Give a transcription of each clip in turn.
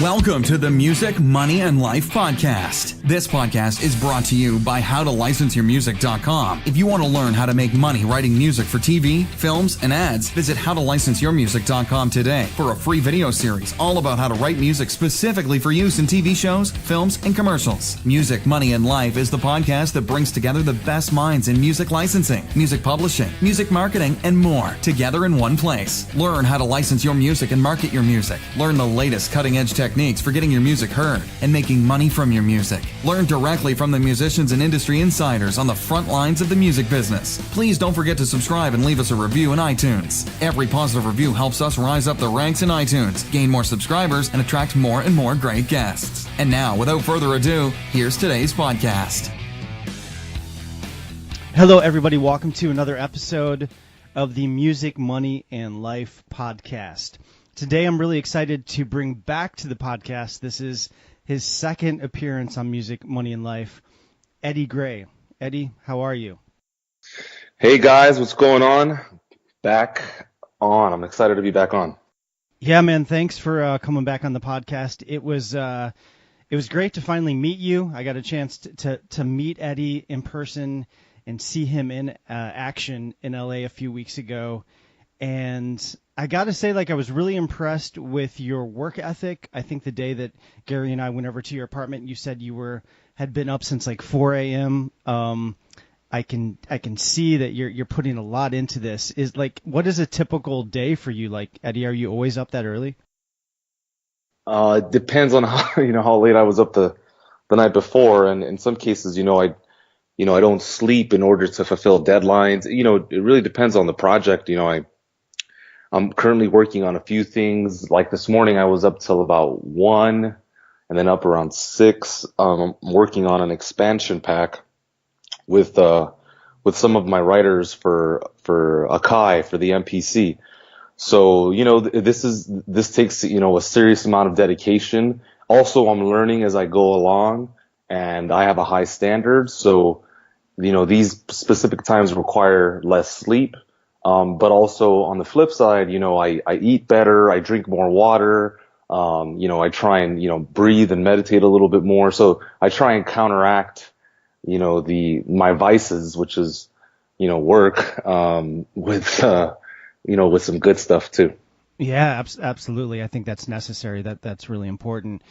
Welcome to the Music, Money, and Life podcast. This podcast is brought to you by HowToLicenseYourMusic.com. If you want to learn how to make money writing music for TV, films, and ads, visit HowToLicenseYourMusic.com today for a free video series all about how to write music specifically for use in TV shows, films, and commercials. Music, Money, and Life is the podcast that brings together the best minds in music licensing, music publishing, music marketing, and more together in one place. Learn how to license your music and market your music. Learn the latest cutting-edge techniques for getting your music heard and making money from your music. Learn directly from the musicians and industry insiders on the front lines of the music business. Please don't forget to subscribe and leave us a review in iTunes. Every positive review helps us rise up the ranks in iTunes, gain more subscribers, and attract more and more great guests. And now, without further ado, here's today's podcast. Hello, everybody. Welcome to another episode of the Music, Money, and Life podcast. Today, I'm really excited to bring back to the podcast. This is his second appearance on Music, Money, and Life, Eddie Gray. Eddie, how are you? Hey, guys. What's going on? Back on. I'm excited to be back on. Yeah, man. Thanks for coming back on the podcast. It was great to finally meet you. I got a chance to meet Eddie in person and see him in action in LA a few weeks ago. And I got to say, I was really impressed with your work ethic. I think the day that Gary and I went over to your apartment, you said you had been up since 4 a.m. I can see that you're putting a lot into this. What is a typical day for you? Eddie, are you always up that early? It depends on how late I was up the night before, and in some cases, I don't sleep in order to fulfill deadlines. It really depends on the project. I'm currently working on a few things. Like this morning, I was up till about 1 and then up around 6. I'm working on an expansion pack with some of my writers for Akai, for the MPC. So, this takes, a serious amount of dedication. Also, I'm learning as I go along, and I have a high standard. So, these specific times require less sleep. But also on the flip side, I eat better, I drink more water, I try and, breathe and meditate a little bit more. So I try and counteract, my vices, which is, work, with some good stuff too. Yeah, absolutely. I think that's necessary. That's really important.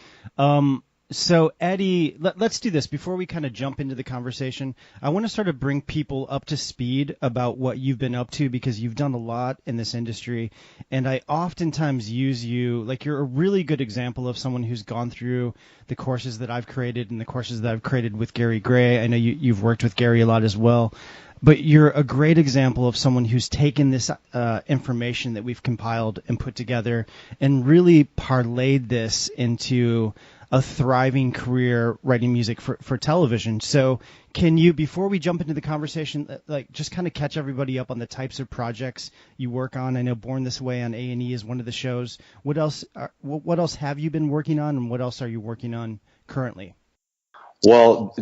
So, Eddie, let's do this. Before we kind of jump into the conversation, I want to sort of bring people up to speed about what you've been up to, because you've done a lot in this industry. And I oftentimes use you, you're a really good example of someone who's gone through the courses that I've created and the courses that I've created with Gary Gray. I know you've worked with Gary a lot as well. But you're a great example of someone who's taken this information that we've compiled and put together and really parlayed this into a thriving career writing music for television. So can you, before we jump into the conversation, just kind of catch everybody up on the types of projects you work on? I know Born This Way on A&E is one of the shows. What else have you been working on, and what else are you working on currently? Well,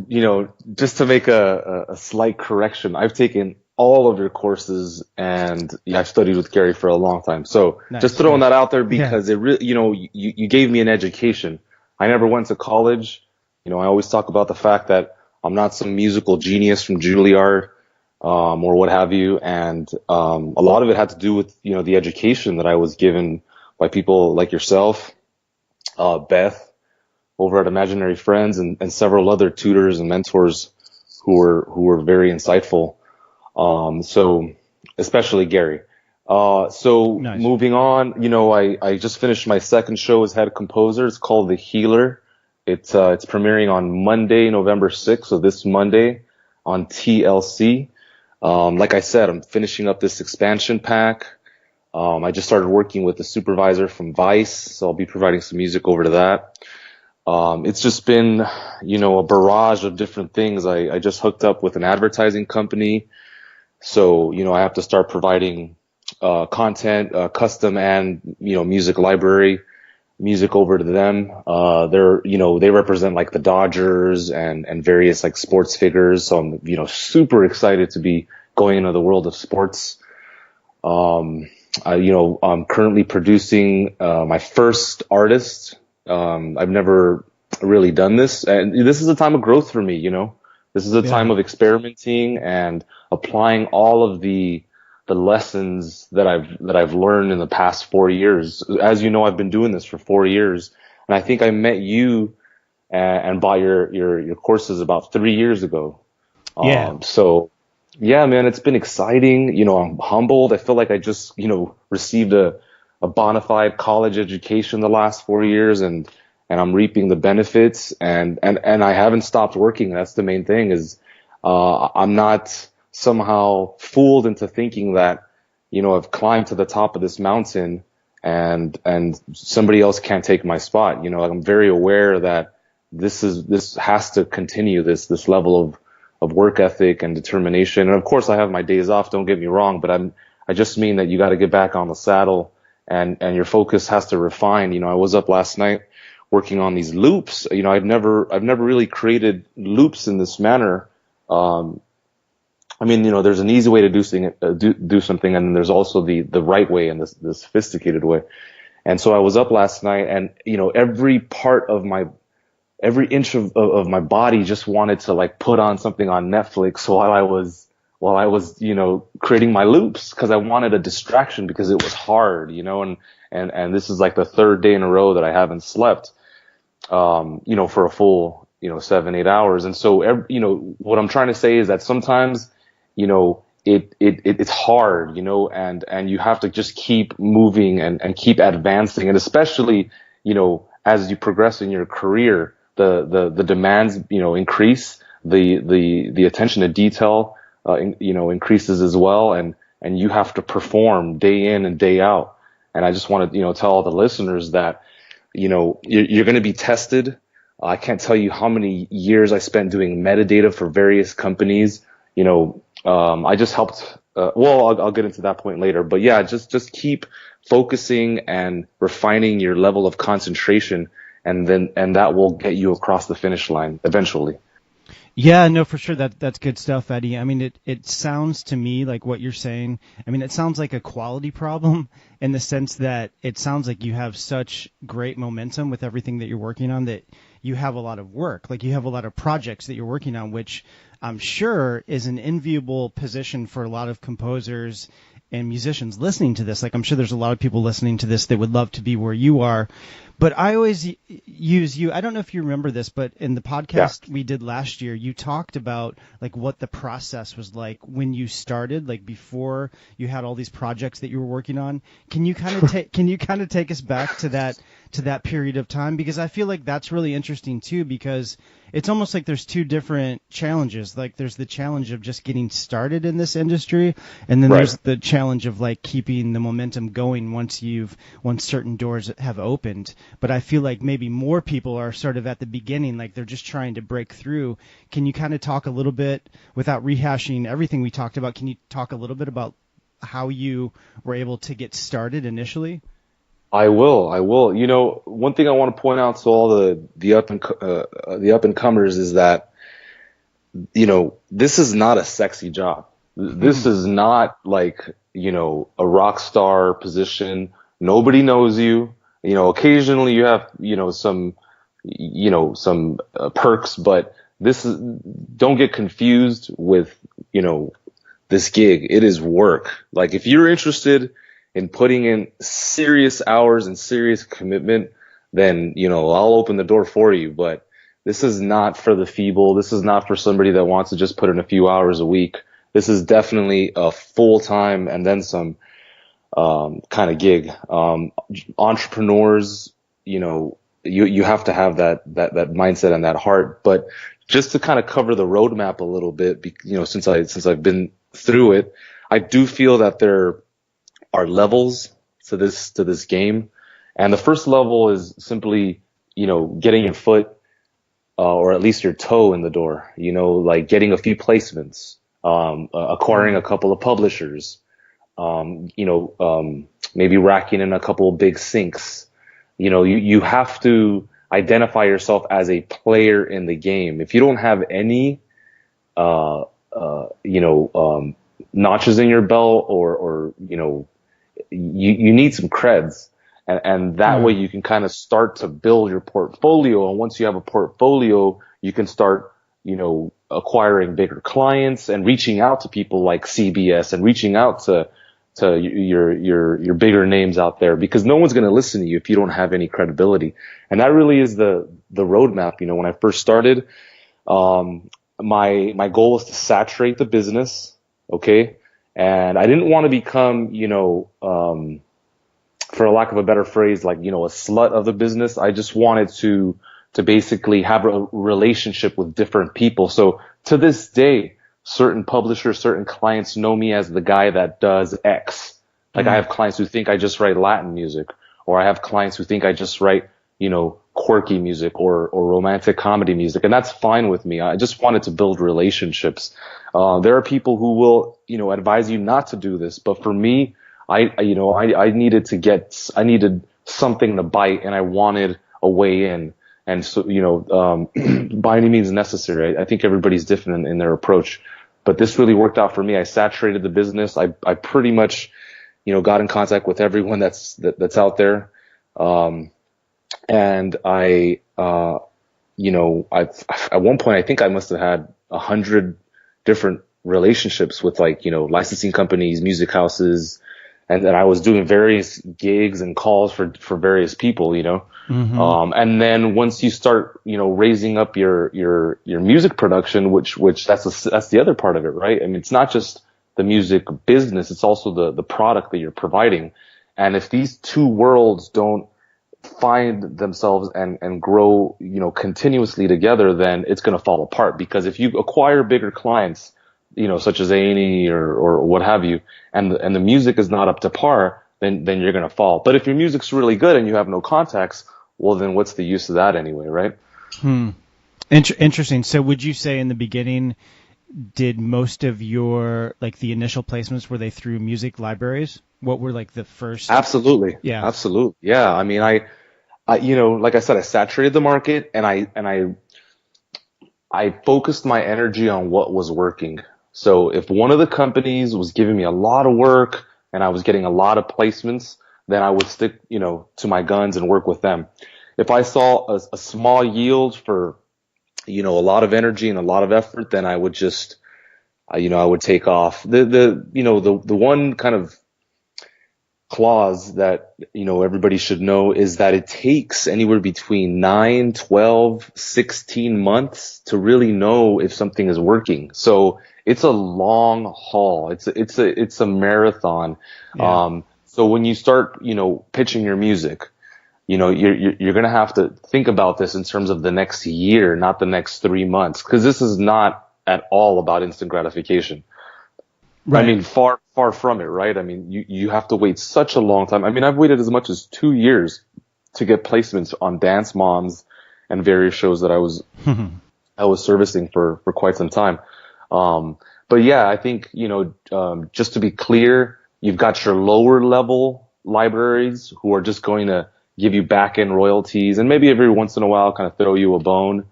just to make a slight correction, I've taken all of your courses, and I've studied with Gary for a long time. So nice. Just throwing that out there, because it really, you gave me an education. I never went to college. I always talk about the fact that I'm not some musical genius from Juilliard, or what have you. And, a lot of it had to do with, the education that I was given by people like yourself, Beth over at Imaginary Friends, and several other tutors and mentors who were very insightful. So especially Gary. So nice. Moving on, I just finished my second show as head composer. It's called The Healer. It's premiering on Monday, November 6th. So this Monday on TLC. Like I said, I'm finishing up this expansion pack. I just started working with the supervisor from Vice, so I'll be providing some music over to that. It's just been, a barrage of different things. I just hooked up with an advertising company. So, I have to start providing content, custom and, music library music over to them. They represent the Dodgers and various sports figures. So I'm, super excited to be going into the world of sports. I'm currently producing my first artist I've never really done this, and this is a time of growth for me. This is a time of experimenting and applying all of the lessons that I've learned in the past 4 years. As you know, I've been doing this for 4 years, and I think I met you and bought your courses about 3 years ago. Yeah. So yeah, man, it's been exciting. I'm humbled. I feel like I just, received a bona fide college education the last 4 years, and I'm reaping the benefits, and I haven't stopped working. That's the main thing is, I'm not somehow fooled into thinking that, I've climbed to the top of this mountain and somebody else can't take my spot. I'm very aware that this has to continue, this level of work ethic and determination. And of course I have my days off, don't get me wrong, but I just mean that you got to get back on the saddle, and your focus has to refine. I was up last night working on these loops. I've never really created loops in this manner. There's an easy way to do something, and then there's also the right way and the sophisticated way. And so I was up last night, and every inch of my body just wanted to like put on something on Netflix while I was creating my loops, because I wanted a distraction, because it was hard, and this is like the third day in a row that I haven't slept, for a full, 7-8 hours. And so, what I'm trying to say is that sometimes, it's hard, and you have to just keep moving and keep advancing. And especially, as you progress in your career, the demands, increase, the attention to detail, increases as well. And you have to perform day in and day out. And I just want to, tell all the listeners that, you're going to be tested. I can't tell you how many years I spent doing metadata for various companies. I just helped, I'll get into that point later, but yeah, just keep focusing and refining your level of concentration, and that will get you across the finish line eventually. Yeah, no, for sure. That's good stuff, Eddie. I mean, it sounds to me like what you're saying. I mean, it sounds like a quality problem in the sense that it sounds like you have such great momentum with everything that you're working on, that you have a lot of work. Like, you have a lot of projects that you're working on, which I'm sure is an enviable position for a lot of composers and musicians listening to this. Like, I'm sure there's a lot of people listening to this that would love to be where you are. But I always use you. I don't know if you remember this, but in the podcast we did last year, you talked about like what the process was like when you started, like before you had all these projects that you were working on. Can you kind of take us back to that period of time? Because I feel like that's really interesting too, because it's almost like there's two different challenges. Like, there's the challenge of just getting started in this industry, and then there's the challenge of like keeping the momentum going once certain doors have opened. But I feel like maybe more people are sort of at the beginning, like they're just trying to break through. Can you kind of talk a little bit, without rehashing everything we talked about, can you talk a little bit about how you were able to get started initially? I will. One thing I want to point out to all the up and comers is that, this is not a sexy job. This is not like, a rock star position. Nobody knows you. Occasionally you have, some perks, but don't get confused with, this gig. It is work. Like, if you're interested in putting in serious hours and serious commitment, then, I'll open the door for you. But this is not for the feeble. This is not for somebody that wants to just put in a few hours a week. This is definitely a full-time and then some kind of gig. Entrepreneurs, you have to have that mindset and that heart. But just to kind of cover the roadmap a little bit, since I've been through it, I do feel that there are levels to this game. And the first level is simply, getting your foot, or at least your toe in the door, like getting a few placements, acquiring a couple of publishers, maybe racking in a couple of big syncs. You have to identify yourself as a player in the game. If you don't have any, notches in your belt, or you need some creds. And that way you can kind of start to build your portfolio. And once you have a portfolio, you can start, acquiring bigger clients and reaching out to people like CBS and reaching out to your bigger names out there, because no one's going to listen to you if you don't have any credibility. And that really is the roadmap. When I first started, my goal was to saturate the business. Okay. And I didn't want to become, for lack of a better phrase, like, a slut of the business. I just wanted to basically have a relationship with different people. So to this day, certain publishers, certain clients know me as the guy that does X. Like I have clients who think I just write Latin music, or I have clients who think I just write, quirky music or romantic comedy music. And that's fine with me. I just wanted to build relationships. There are people who will, advise you not to do this. But for me, I needed something to bite, and I wanted a way in. And so, by any means necessary. I think everybody's different in their approach, but this really worked out for me. I saturated the business. I pretty much, got in contact with everyone that's out there. And I at one point, I think I must have had 100 different relationships with licensing companies, music houses. And then I was doing various gigs and calls for various people, Mm-hmm. And then once you start, raising up your music production, which that's the other part of it, right? I mean, it's not just the music business, it's also the product that you're providing. And if these two worlds don't find themselves and grow, continuously together, then it's going to fall apart. Because if you acquire bigger clients, such as A&E or what have you, and the music is not up to par, then you're going to fall. But if your music's really good and you have no contacts, well, then what's the use of that anyway, right? Interesting. So would you say in the beginning, did most of your, the initial placements, were they through music libraries? What were the first? Absolutely. Yeah. Absolutely. Yeah. I mean, I like I said, I saturated the market, and I focused my energy on what was working. So if one of the companies was giving me a lot of work and I was getting a lot of placements, then I would stick, to my guns and work with them. If I saw a small yield for, a lot of energy and a lot of effort, then I would just, I would take off. The one kind of clause that, everybody should know is that it takes anywhere between 9, 12, 16 months to really know if something is working. So it's a long haul. It's a marathon. Yeah. So when you start, pitching your music, you're going to have to think about this in terms of the next year, not the next 3 months, because this is not at all about instant gratification. Right. I mean, far from it, right? I mean, you have to wait such a long time. I mean, I've waited as much as 2 years to get placements on Dance Moms and various shows that I was servicing for quite some time. But yeah, I think, just to be clear, you've got your lower level libraries who are just going to give you back end royalties, and maybe every once in a while kind of throw you a bone.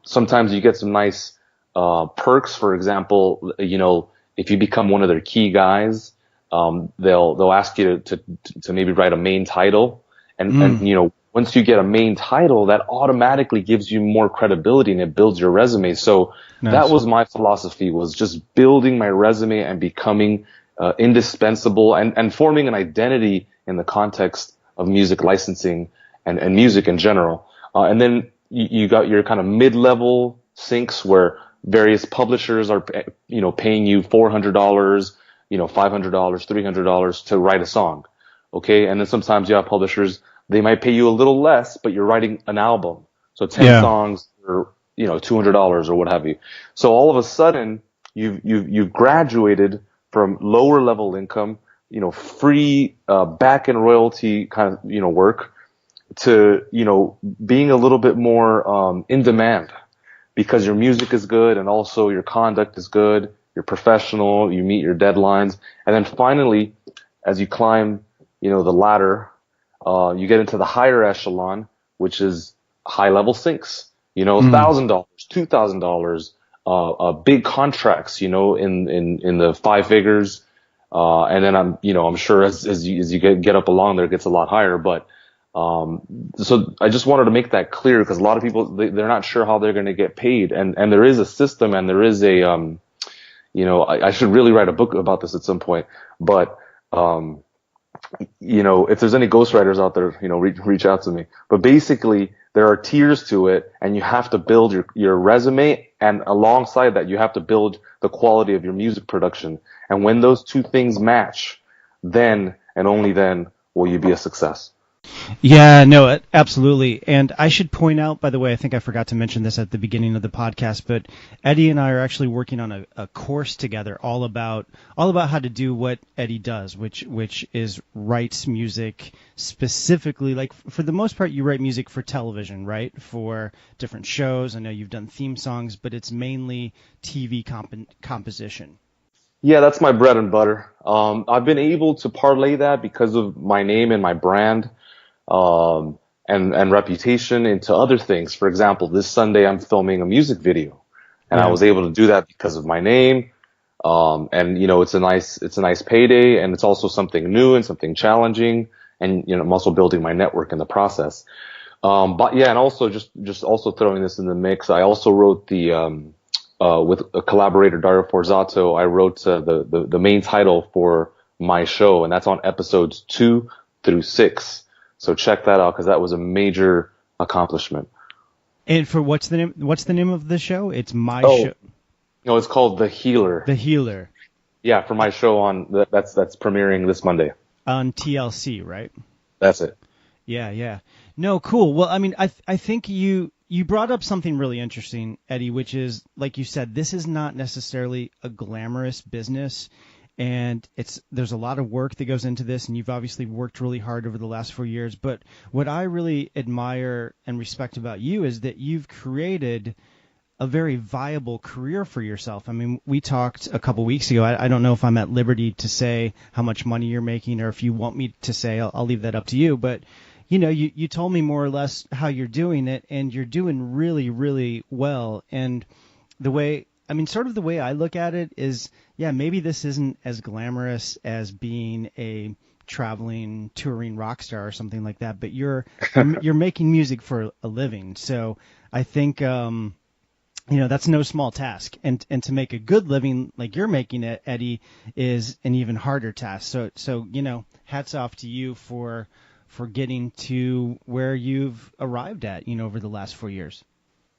Sometimes you get some nice perks. For example, if you become one of their key guys, they'll ask you to maybe write a main title, and once you get a main title, that automatically gives you more credibility and it builds your resume. So nice. That was my philosophy, was just building my resume and becoming indispensable and forming an identity in the context of music licensing and music in general. And then you got your kind of mid-level syncs where various publishers are, paying you $400, $500, $300 to write a song. Okay. And then sometimes you have publishers, they might pay you a little less, but you're writing an album. So 10 songs or, $200 or what have you. So all of a sudden you've graduated from lower level income, free, back end royalty kind of, work to, being a little bit more, in demand because your music is good and also your conduct is good. You're professional. You meet your deadlines. And then finally, as you climb, the ladder, you get into the higher echelon, which is high level syncs, $1,000, $2,000, big contracts, in the 5 figures, And then I'm sure as you get up along there, it gets a lot higher. But, so I just wanted to make that clear because a lot of people, they're not sure how they're going to get paid. And there is a system and there is a, I should really write a book about this at some point, but, if there's any ghostwriters out there, reach out to me. But basically, there are tiers to it, and you have to build your resume, and alongside that, you have to build the quality of your music production. And when those two things match, then and only then will you be a success. Yeah, no, absolutely. And I should point out, by the way, I think I forgot to mention this at the beginning of the podcast, but Eddie and I are actually working on a course together all about how to do what Eddie does, which is writes music specifically, like for the most part, you write music for television, right? For different shows. I know you've done theme songs, but it's mainly TV composition. Yeah, that's my bread and butter. I've been able to parlay that because of my name and my brand. And reputation into other things. For example, this Sunday I'm filming a music video, and I was able to do that because of my name. And it's a nice payday, and it's also something new and something challenging. And I'm also building my network in the process. But yeah, and also just also throwing this in the mix. I also wrote with a collaborator, Dario Forzato, I wrote the main title for my show, and that's on episodes 2 through 6. So check that out because that was a major accomplishment. And for what's the name of the show? It's my show. No, it's called The Healer. The Healer. Yeah, for my show that's premiering this Monday on TLC, right? That's it. Yeah. No, cool. Well, I mean, I think you brought up something really interesting, Eddie, which is, like you said, this is not necessarily a glamorous business. And there's a lot of work that goes into this, and you've obviously worked really hard over the last 4 years. But what I really admire and respect about you is that you've created a very viable career for yourself. I mean, we talked a couple weeks ago. I don't know if I'm at liberty to say how much money you're making, or if you want me to say, I'll leave that up to you. But you told me more or less how you're doing it, and you're doing really, really well. And the way I look at it is, yeah, maybe this isn't as glamorous as being a traveling, touring rock star or something like that, but you're making music for a living. So I think, that's no small task. And to make a good living like you're making it, Eddie, is an even harder task. So hats off to you for getting to where you've arrived at, over the last 4 years.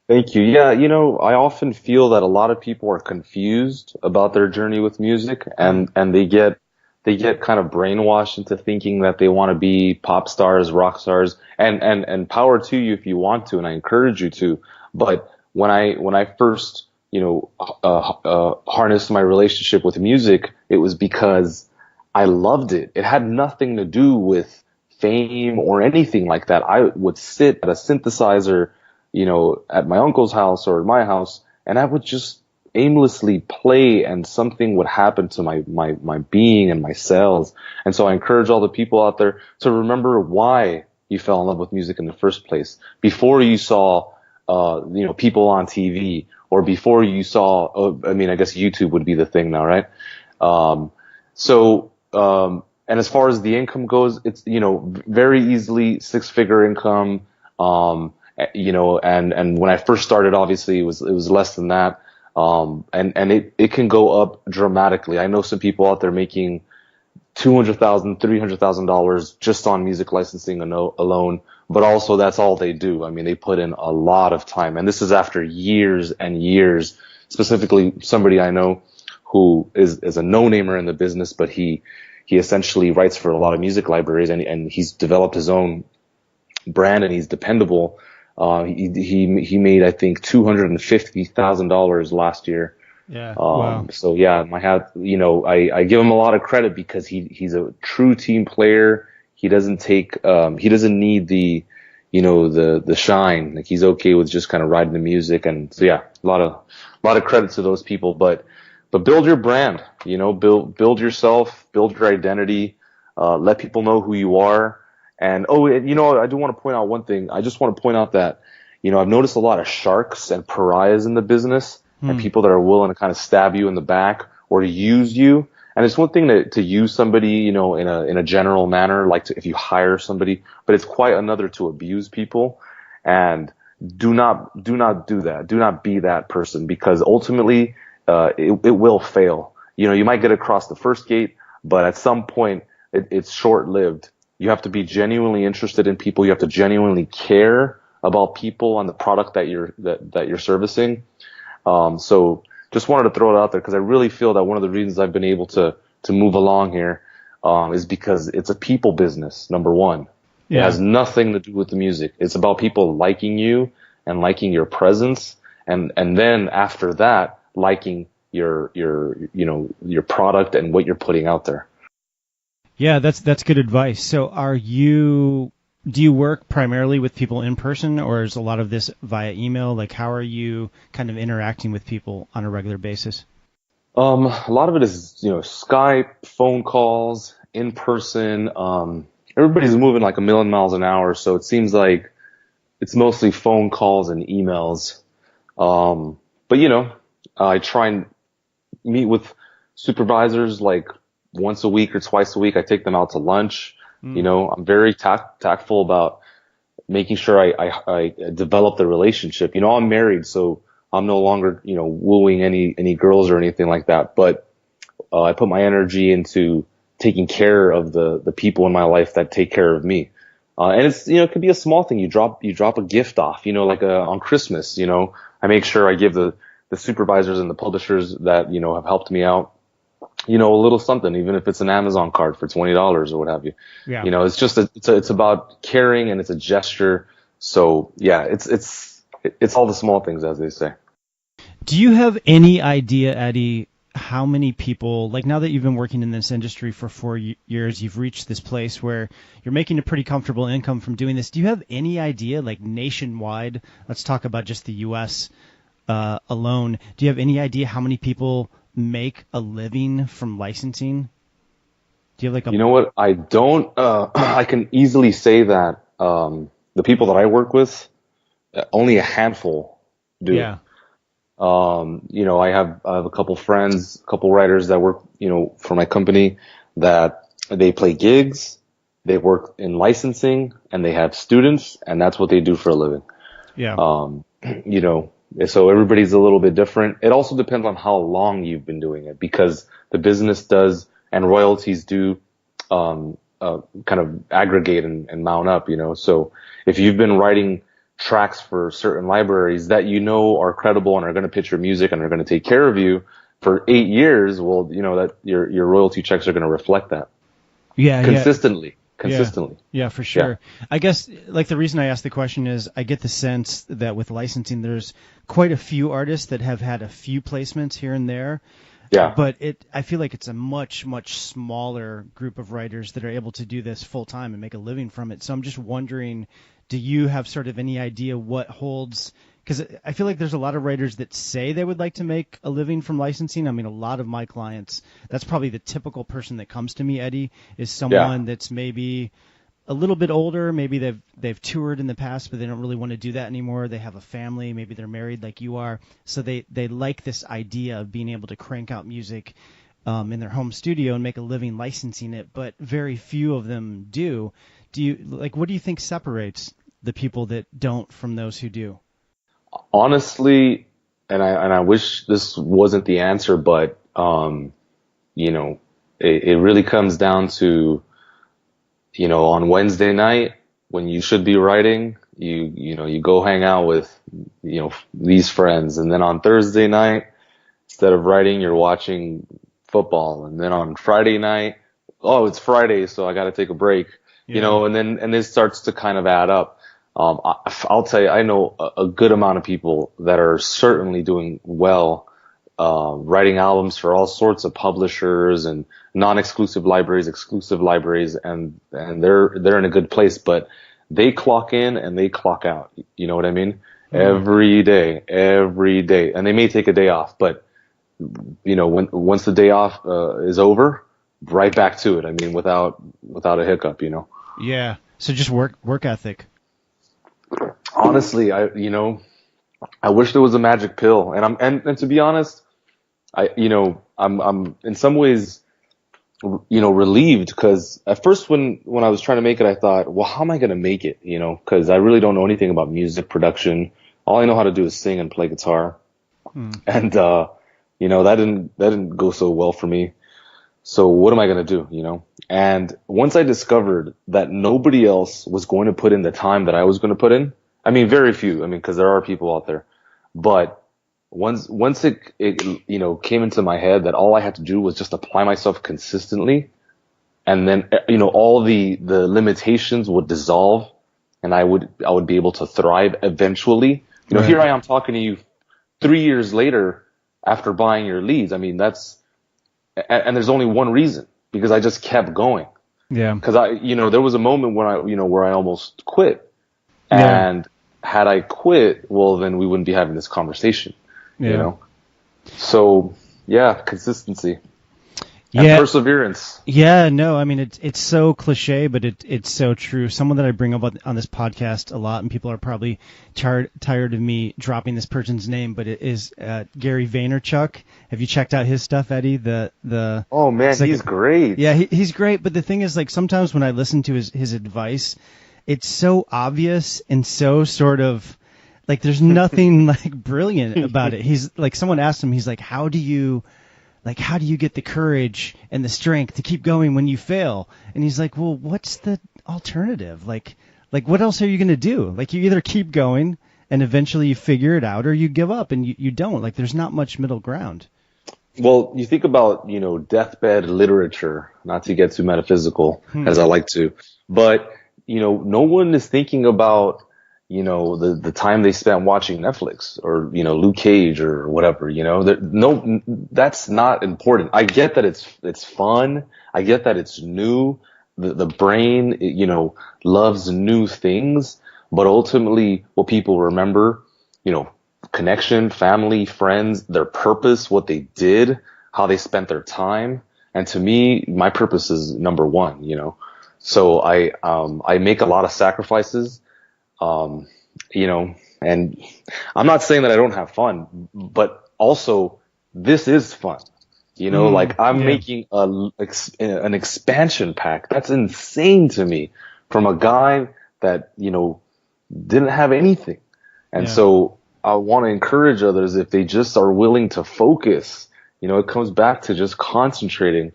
Thank you. Yeah, I often feel that a lot of people are confused about their journey with music, and they get kind of brainwashed into thinking that they want to be pop stars, rock stars, and power to you if you want to, and I encourage you to. But when I first, harnessed my relationship with music, it was because I loved it. It had nothing to do with fame or anything like that. I would sit at a synthesizer, at my uncle's house or at my house, and I would just aimlessly play, and something would happen to my being and my cells. And so I encourage all the people out there to remember why you fell in love with music in the first place. Before you saw, people on TV, or before you saw, I guess YouTube would be the thing now, right? And as far as the income goes, it's, very easily 6-figure income. And when I first started, obviously it was less than that. And it can go up dramatically. I know some people out there making $200,000, $300,000 just on music licensing alone, but also that's all they do. I mean, they put in a lot of time, and this is after years and years. Specifically, somebody I know who is a no-namer in the business, but he essentially writes for a lot of music libraries, and he's developed his own brand, and he's dependable. He made, I think, $250,000 last year. Yeah. Wow. So yeah, I give him a lot of credit because he's a true team player. He doesn't need the shine. Like, he's okay with just kind of riding the music. And so yeah, a lot of credit to those people, but build your brand, build yourself, build your identity, let people know who you are. And I do want to point out one thing. I just want to point out that, I've noticed a lot of sharks and pariahs in the business, and people that are willing to kind of stab you in the back or to use you. And it's one thing to use somebody, you know, in a general manner, like if you hire somebody, but it's quite another to abuse people. And do not do that. Do not be that person, because ultimately, it will fail. You know, you might get across the first gate, but at some point it's short lived. You have to be genuinely interested in people. You have to genuinely care about people and the product that you're servicing. So just wanted to throw it out there, because I really feel that one of the reasons I've been able to move along here, is because it's a people business, number one. Yeah. It has nothing to do with the music. It's about people liking you and liking your presence. And then after that, liking your product and what you're putting out there. Yeah, that's good advice. So do you work primarily with people in person, or is a lot of this via email? Like, how are you kind of interacting with people on a regular basis? A lot of it is, you know, Skype, phone calls, in person. Everybody's moving like a million miles an hour, so it seems like it's mostly phone calls and emails. But you know, I try and meet with supervisors like once a week or twice a week. I take them out to lunch. You know, I'm very tactful about making sure I develop the relationship. You know, I'm married, so I'm no longer, you know, wooing any girls or anything like that. But I put my energy into taking care of the people in my life that take care of me. And it's, you know, it could be a small thing. You drop a gift off, you know, like on Christmas, you know, I make sure I give the supervisors and the publishers that, you know, have helped me out, you know, a little something, even if it's an Amazon card for $20 or what have you. Yeah. You know, it's just it's about caring, and it's a gesture. So yeah, it's all the small things, as they say. Do you have any idea, Eddie, how many people, like, now that you've been working in this industry for 4 years, you've reached this place where you're making a pretty comfortable income from doing this. Do you have any idea, like, nationwide? Let's talk about just the U.S. Alone. Do you have any idea how many people make a living from licensing? Do you have like You know what? I don't. I can easily say that the people that I work with, only a handful do. Yeah. You know, I have a couple friends, a couple writers that work, you know, for my company, that they play gigs, they work in licensing, and they have students, and that's what they do for a living. Yeah. You know, so everybody's a little bit different. It also depends on how long you've been doing it, because the business does, and royalties do, kind of aggregate and mount up, you know. So if you've been writing tracks for certain libraries that you know are credible and are going to pitch your music and are going to take care of you for 8 years, well, you know that your royalty checks are going to reflect that. Yeah, consistently. Yeah, for sure. Yeah. I guess, like, the reason I asked the question is I get the sense that with licensing, there's quite a few artists that have had a few placements here and there. Yeah. But I feel like it's a much, much smaller group of writers that are able to do this full time and make a living from it. So I'm just wondering, do you have sort of any idea what holds? Because I feel like there's a lot of writers that say they would like to make a living from licensing. I mean, a lot of my clients, that's probably the typical person that comes to me, Eddie, is someone that's maybe a little bit older. Maybe they've toured in the past, but they don't really want to do that anymore. They have a family. Maybe they're married like you are. So they like this idea of being able to crank out music in their home studio and make a living licensing it, but very few of them do. What do you think separates the people that don't from those who do? Honestly, and I wish this wasn't the answer, but you know, it really comes down to, you know, on Wednesday night when you should be writing, you go hang out with, you know, these friends, and then on Thursday night, instead of writing, you're watching football, and then on Friday night, oh, it's Friday, so I got to take a break, you know, and this starts to kind of add up. I'll tell you, I know a good amount of people that are certainly doing well, writing albums for all sorts of publishers and non-exclusive libraries, exclusive libraries, and they're in a good place, but they clock in and they clock out. You know what I mean? Mm-hmm. Every day. And they may take a day off, but you know, once the day off is over, right back to it. I mean, without a hiccup, you know? Yeah. So just work ethic. Honestly, I wish there was a magic pill, and to be honest, I'm in some ways relieved, because at first when I was trying to make it, I thought, well, how am I going to make it? Because I really don't know anything about music production. All I know how to do is sing and play guitar. And, that didn't go so well for me. So what am I going to do? And once I discovered that nobody else was going to put in the time that I was going to put in, I mean, very few, because there are people out there, but once it came into my head that all I had to do was just apply myself consistently, and then, all the limitations would dissolve, and I would be able to thrive eventually. Right. Here I am talking to you 3 years later after buying your leads. I mean, and there's only one reason, because I just kept going. Yeah. Because there was a moment when where I almost quit. Yeah. And had I quit, well, then we wouldn't be having this conversation. Yeah. So yeah, consistency and perseverance. Yeah, no, I mean, it's so cliche, but it's so true. Someone that I bring up on this podcast a lot, and people are probably tired of me dropping this person's name, but it is Gary Vaynerchuk. Have you checked out his stuff, Eddie? Oh man, he's great. Yeah, he's great. But the thing is, like, sometimes when I listen to his advice, it's so obvious and so sort of like there's nothing like brilliant about it. He's like, someone asked him, he's like, how do you get the courage and the strength to keep going when you fail? And he's like, well, what's the alternative? Like what else are you going to do? Like, you either keep going and eventually you figure it out, or you give up and you don't. Like, there's not much middle ground. Well, you think about, deathbed literature, not to get too metaphysical as I like to, but, no one is thinking about, the time they spent watching Netflix or, Luke Cage or whatever, no, that's not important. I get that it's fun. I get that it's new. The brain, loves new things, but ultimately what people remember, connection, family, friends, their purpose, what they did, how they spent their time. And to me, my purpose is number one, So I make a lot of sacrifices, and I'm not saying that I don't have fun, but also this is fun, like I'm making an expansion pack. That's insane to me, from a guy that, didn't have anything. And so I want to encourage others, if they just are willing to focus, it comes back to just concentrating,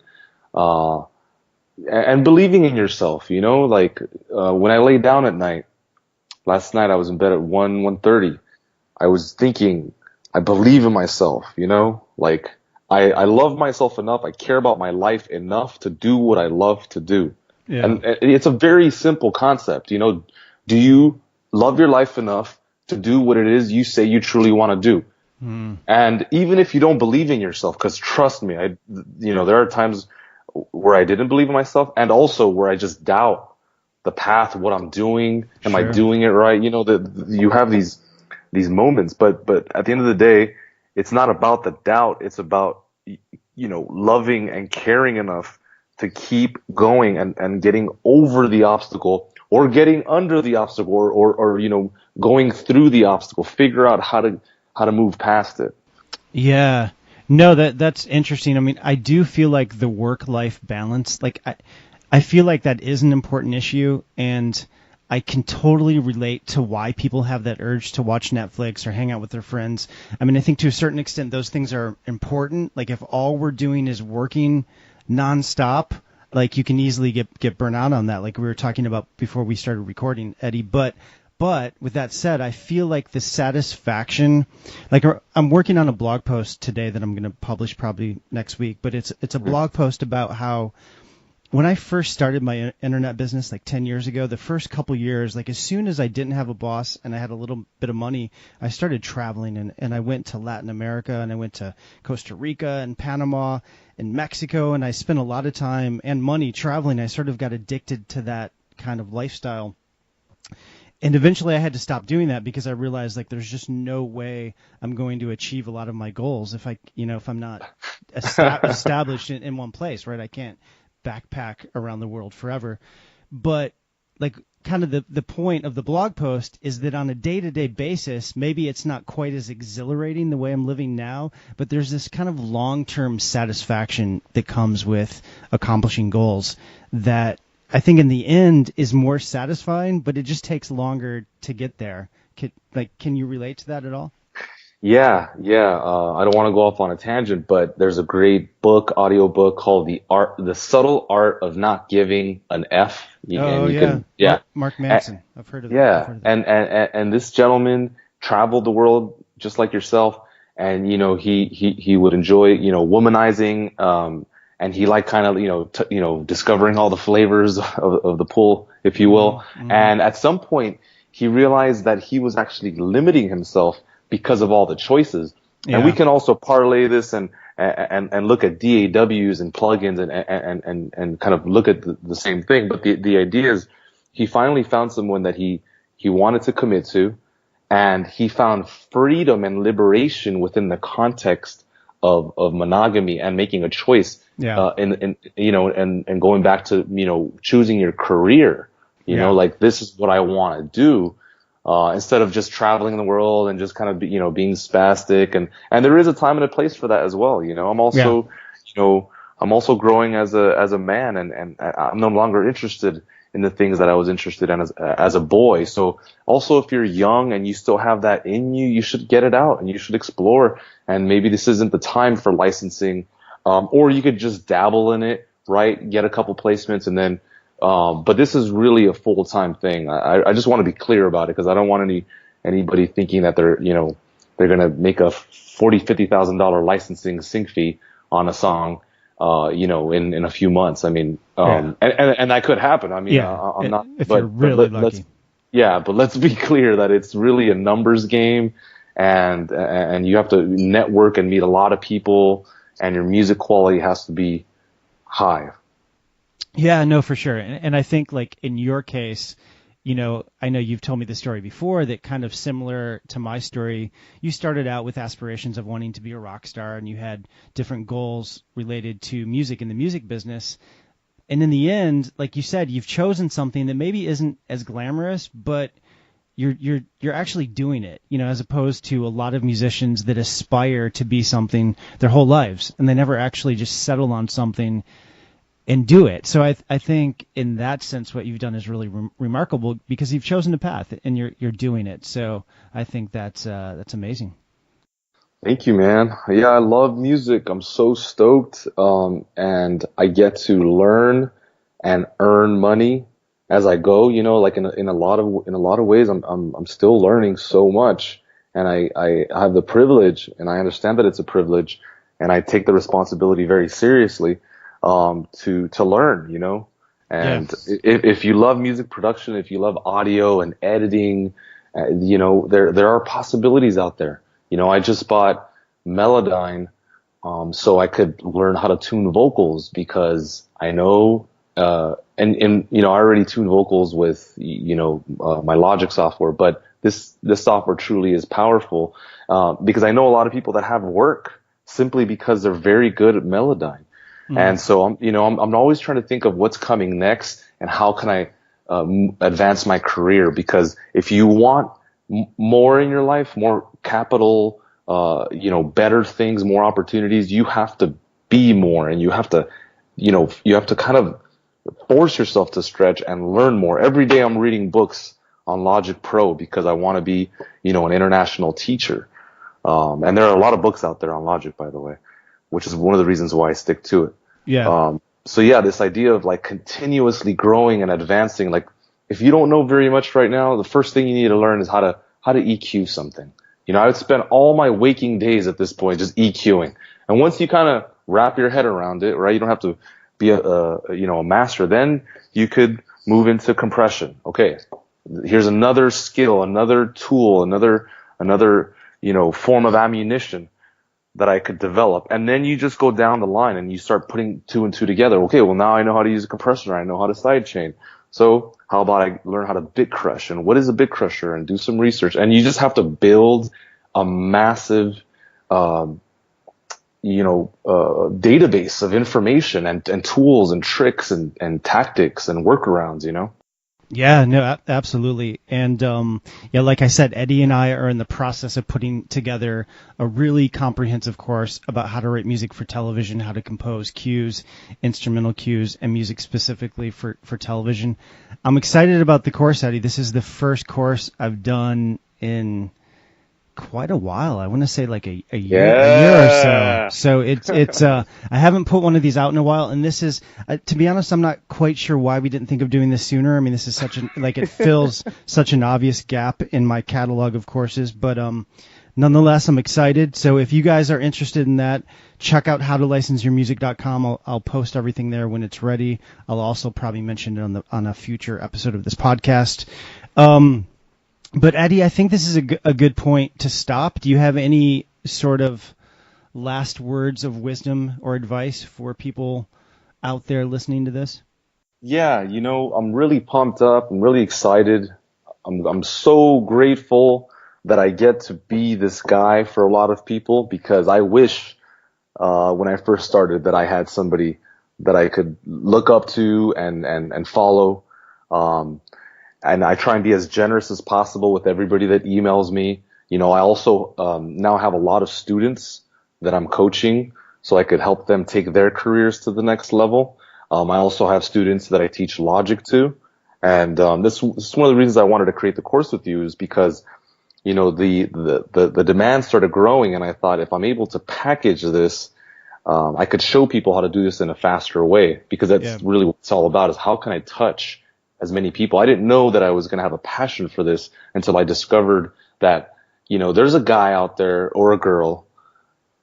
and believing in yourself, when I lay down at night, last night I was in bed at 1:30. I was thinking, I believe in myself, I love myself enough. I care about my life enough to do what I love to do. Yeah. And it's a very simple concept, do you love your life enough to do what it is you say you truly want to do? And even if you don't believe in yourself, because trust me, there are times where I didn't believe in myself, and also where I just doubt the path, what I'm doing. Am I doing it right? You have these moments, but at the end of the day, it's not about the doubt. It's about, loving and caring enough to keep going and getting over the obstacle, or getting under the obstacle, or going through the obstacle, figure out how to move past it. Yeah. No, that's interesting. I mean, I do feel like the work-life balance, like I feel like that is an important issue, and I can totally relate to why people have that urge to watch Netflix or hang out with their friends. I mean, I think to a certain extent those things are important. Like, if all we're doing is working nonstop, like, you can easily get burnt out on that, like we were talking about before we started recording, Eddie. But with that said, I feel like the satisfaction, like, I'm working on a blog post today that I'm going to publish probably next week, but it's a blog post about how when I first started my internet business like 10 years ago, the first couple years, like, as soon as I didn't have a boss and I had a little bit of money, I started traveling, and I went to Latin America, and I went to Costa Rica and Panama and Mexico, and I spent a lot of time and money traveling. I sort of got addicted to that kind of lifestyle. And eventually I had to stop doing that, because I realized, like, there's just no way I'm going to achieve a lot of my goals if I'm not established in one place, right? I can't backpack around the world forever. But like kind of the point of the blog post is that on a day-to-day basis, maybe it's not quite as exhilarating the way I'm living now, but there's this kind of long-term satisfaction that comes with accomplishing goals that I think in the end is more satisfying, but it just takes longer to get there. Can you relate to that at all? Yeah. I don't want to go off on a tangent, but there's a great audio book called The Subtle Art of Not Giving an F. Mark Manson. I've heard of that. Yeah. And this gentleman traveled the world just like yourself. And, you know, he would enjoy, you know, womanizing, and he liked kind of, discovering all the flavors of the pool, if you will. Mm-hmm. And at some point he realized that he was actually limiting himself because of all the choices. Yeah. And we can also parlay this and look at DAWs and plugins and kind of look at the same thing. But the idea is he finally found someone that he wanted to commit to, and he found freedom and liberation within the context of monogamy and making a choice. Yeah. And going back to, you know, choosing your career, you know, like this is what I want to do. Instead of just traveling the world and just kind of, being spastic. And there is a time and a place for that as well. You know, I'm also, I'm also growing as a man, and I'm no longer interested in the things that I was interested in as a boy. So also, if you're young and you still have that in you, you should get it out and you should explore. And maybe this isn't the time for licensing, or you could just dabble in it, right? Get a couple placements and then, but this is really a full-time thing. I just want to be clear about it because I don't want anybody thinking that they're going to make a $40,000-$50,000 licensing sync fee on a song, in a few months. I mean, and that could happen. I mean, I'm not, if you're really lucky. But let's be clear that it's really a numbers game, and you have to network and meet a lot of people, and your music quality has to be high. Yeah, no, for sure. And I think like in your case, I know you've told me the story before that kind of similar to my story. You started out with aspirations of wanting to be a rock star, and you had different goals related to music in the music business. And in the end, like you said, you've chosen something that maybe isn't as glamorous, but you're actually doing it, as opposed to a lot of musicians that aspire to be something their whole lives, and they never actually just settle on something and do it. So I think in that sense, what you've done is really remarkable because you've chosen a path and you're doing it. So I think that's amazing. Thank you, man. Yeah, I love music. I'm so stoked. And I get to learn and earn money as I go, like in a lot of ways, I'm still learning so much, and I have the privilege, and I understand that it's a privilege, and I take the responsibility very seriously. To learn, and if you love music production, if you love audio and editing, there are possibilities out there. I just bought Melodyne, so I could learn how to tune vocals because I know, and I already tune vocals with, my Logic software, but this software truly is powerful, because I know a lot of people that have work simply because they're very good at Melodyne. And so I'm always trying to think of what's coming next and how can I advance my career, because if you want more in your life, more capital, better things, more opportunities, you have to be more, and you have to kind of force yourself to stretch and learn more. Every day I'm reading books on Logic Pro because I want to be, an international teacher. And there are a lot of books out there on Logic, by the way, which is one of the reasons why I stick to it. Yeah. So yeah, this idea of like continuously growing and advancing, like if you don't know very much right now, the first thing you need to learn is how to EQ something. I would spend all my waking days at this point just EQing. And once you kind of wrap your head around it, right, you don't have to be a master, then you could move into compression. Okay. Here's another skill, another tool, another form of ammunition that I could develop. And then you just go down the line and you start putting two and two together. Okay, well now I know how to use a compressor. I know how to sidechain. So how about I learn how to bit crush, and what is a bit crusher, and do some research. And you just have to build a massive, database of information and tools and tricks and tactics and workarounds, Yeah, no, absolutely. And yeah, like I said, Eddie and I are in the process of putting together a really comprehensive course about how to write music for television, how to compose cues, instrumental cues, and music specifically for television. I'm excited about the course, Eddie. This is the first course I've done in quite a while. I want to say like a year or so. So it's I haven't put one of these out in a while, and this is to be honest, I'm not quite sure why we didn't think of doing this sooner. I mean, this is such an it fills such an obvious gap in my catalog of courses, but nonetheless, I'm excited. So if you guys are interested in that, check out howtolicenseyourmusic.com. I'll post everything there when it's ready. I'll also probably mention it on a future episode of this podcast. But Eddie, I think this is a good point to stop. Do you have any sort of last words of wisdom or advice for people out there listening to this? Yeah, I'm really pumped up. I'm really excited. I'm so grateful that I get to be this guy for a lot of people, because I wish when I first started that I had somebody that I could look up to and follow. And I try and be as generous as possible with everybody that emails me. I also now have a lot of students that I'm coaching so I could help them take their careers to the next level. I also have students that I teach Logic to. And this is one of the reasons I wanted to create the course with you, is because, the demand started growing, and I thought if I'm able to package this, I could show people how to do this in a faster way, because that's really what it's all about, is how can I touch as many people. I didn't know that I was going to have a passion for this until I discovered that, there's a guy out there or a girl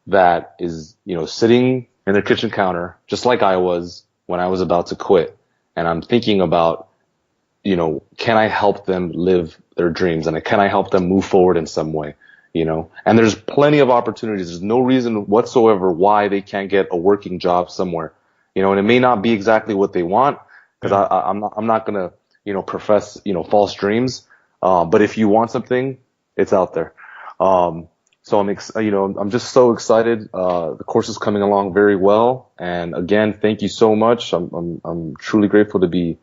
that is, sitting in their kitchen counter, just like I was when I was about to quit. And I'm thinking about, can I help them live their dreams, and can I help them move forward in some way, and there's plenty of opportunities. There's no reason whatsoever why they can't get a working job somewhere, and it may not be exactly what they want, because I'm not gonna, profess, false dreams. But if you want something, it's out there. So I'm just so excited. The course is coming along very well. And again, thank you so much. I'm truly grateful to be,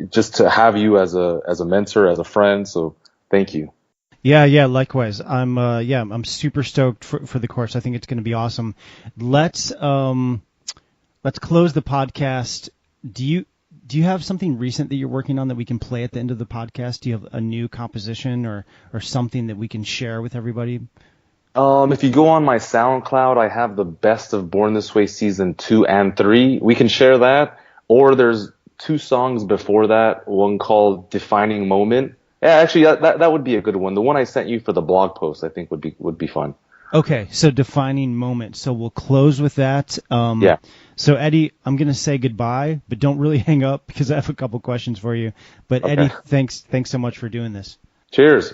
just to have you as a mentor, as a friend. So thank you. Yeah, likewise. I'm super stoked for the course. I think it's going to be awesome. Let's close the podcast. Do you have something recent that you're working on that we can play at the end of the podcast? Do you have a new composition or something that we can share with everybody? If you go on my SoundCloud, I have the best of Born This Way season 2 and 3. We can share that. Or there's 2 songs before that, one called Defining Moment. Yeah, actually that would be a good one. The one I sent you for the blog post, I think would be fun. Okay, so Defining Moment. So we'll close with that. Yeah. So Eddie, I'm going to say goodbye, but don't really hang up because I have a couple questions for you. But okay. Eddie, thanks so much for doing this. Cheers.